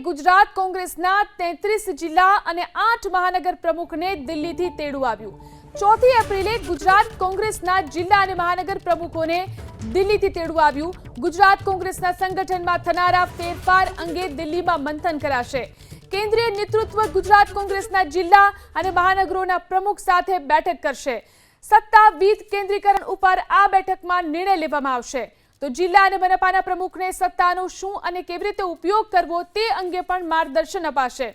ગુજરાત કોંગ્રેસના 33 જિલ્લા અને 8 મહાનગર પ્રમુખને દિલ્હીથી તેડું આવ્યું। 4 એપ્રિલે ગુજરાત કોંગ્રેસના જિલ્લા અને મહાનગર પ્રમુખોને દિલ્હીથી તેડું આવ્યું। ગુજરાત કોંગ્રેસના સંગઠનમાં થનારા ફેરફાર અંગે દિલ્હીમાં મંથન કરાશે। કેન્દ્રીય નેતૃત્વ ગુજરાત કોંગ્રેસના જિલ્લા અને મહાનગરોના પ્રમુખ સાથે બેઠક કરશે। સત્તા વિકેન્દ્રીકરણ ઉપર આ બેઠકમાં નિર્ણય લેવામાં આવશે। તો જિલ્લા અને મનપાના પ્રમુખને સત્તાનો શું અને કેવી રીતે ઉપયોગ કરવો તે અંગે પણ માર્ગદર્શન અપાશે।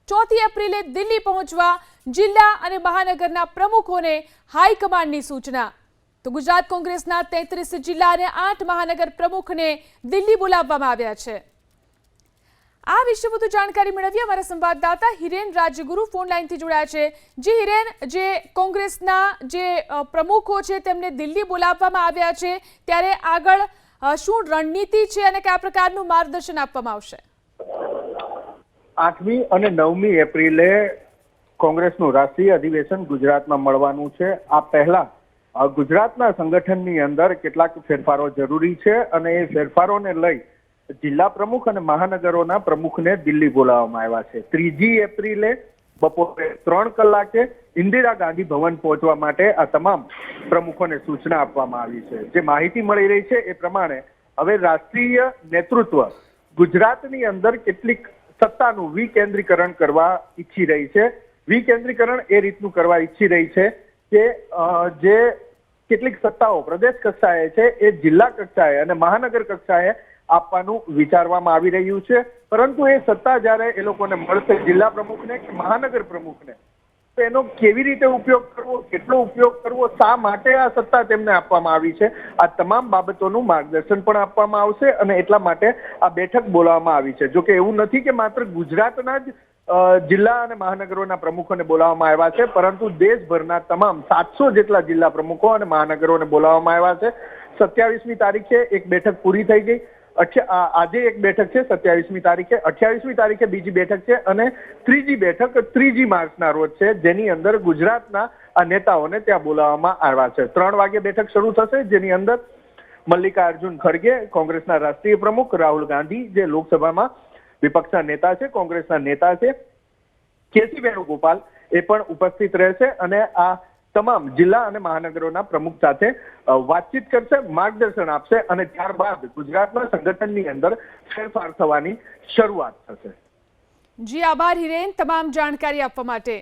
4 એપ્રિલે દિલ્હી પહોંચવા જિલ્લા અને મહાનગરના પ્રમુખોને હાઈકમાન્ડની સૂચના। તો ગુજરાત કોંગ્રેસના 33 જિલ્લા અને 8 મહાનગર પ્રમુખને દિલ્હી બોલાવવામાં આવ્યા છે। આ વિશે વધુ જાણકારી મેળવીએ અમારા સંવાદદાતા હિરેન રાજગુરુ ફોન લાઈનથી જોડાયા છે। જી હિરેન, જે કોંગ્રેસના જે પ્રમુખો છે તેમને દિલ્હી બોલાવવામાં આવ્યા છે, ત્યારે આગળ શું રણનીતિ છે અને કયા પ્રકારનું માર્ગદર્શન આપવામાં આવશે? 8મી અને 9મી એપ્રિલે કોંગ્રેસનું રાષ્ટ્રીય અધિવેશન ગુજરાતમાં મળવાનું છે। આ પહેલા ગુજરાતના સંગઠનની અંદર કેટલાક ફેરફારો જરૂરી છે અને એ ફેરફારોને લઈ જિલ્લા પ્રમુખ અને મહાનગરોના પ્રમુખને દિલ્હી બોલાવવામાં આવ્યા છે। 3જી એપ્રિલે બપોરે 3 કલાકે ઇન્દિરા ગાંધી ભવન પહોંચવા માટે આ તમામ પ્રમુખોને સૂચના આપવામાં આવી છે। જે માહિતી મળી રહી છે એ પ્રમાણે હવે રાષ્ટ્રીય નેતૃત્વ ગુજરાતની અંદર કેટલીક સત્તાનું વિકેન્દ્રીકરણ કરવા ઈચ્છી રહી છે। વિકેન્દ્રીકરણ એ રીતનું કરવા ઈચ્છી રહી છે કે જે કેટલીક સત્તાઓ પ્રદેશ કક્ષાએ છે એ જિલ્લા કક્ષાએ અને મહાનગર કક્ષાએ આપવાનું વિચારવામાં આવી રહ્યું છે। પરંતુ એ સત્તા જ્યારે એ લોકોને મળશે, જિલ્લા પ્રમુખને કે મહાનગર પ્રમુખને, તો એનો કેવી રીતે ઉપયોગ કરવો, કેટલો ઉપયોગ કરવો, શા માટે આ સત્તા તેમને આપવામાં આવી છે, આ તમામ બાબતોનું માર્ગદર્શન પણ આપવામાં આવશે અને એટલા માટે આ બેઠક બોલાવવામાં આવી છે। જોકે એવું નથી કે માત્ર ગુજરાતના જ જિલ્લા અને મહાનગરોના પ્રમુખોને બોલાવવામાં આવ્યા છે, પરંતુ દેશભરના તમામ 700 જેટલા જિલ્લા પ્રમુખો અને મહાનગરોને બોલાવવામાં આવ્યા છે। 27મી તારીખે એક બેઠક પૂરી થઈ ગઈ। આજે એક બેઠક છે 27મી તારીખે, 28મી તારીખે બીજી બેઠક છે અને ત્રીજી બેઠક 3જી માર્ચના રોજ છે, જેની અંદર ગુજરાતના આ નેતાઓને ત્યાં બોલાવવામાં આવ્યા છે। 3 વાગે બેઠક શરૂ થશે, જેની અંદર મલ્લિકાર્જુન ખડગે, કોંગ્રેસના રાષ્ટ્રીય પ્રમુખ, રાહુલ ગાંધી જે લોકસભામાં વિપક્ષના નેતા છે, કોંગ્રેસના નેતા છે, કેસી વેણુગોપાલ એ પણ ઉપસ્થિત રહેશે અને આ તમામ જિલ્લા અને મહાનગરોના પ્રમુખ સાથે વાતચીત કરશે, માર્ગદર્શન આપશે અને ત્યારબાદ ગુજરાતના સંગઠનની અંદર ફેરફાર થવાની શરૂઆત થશે। જી આભાર હિરેન, તમામ જાણકારી આપવા માટે।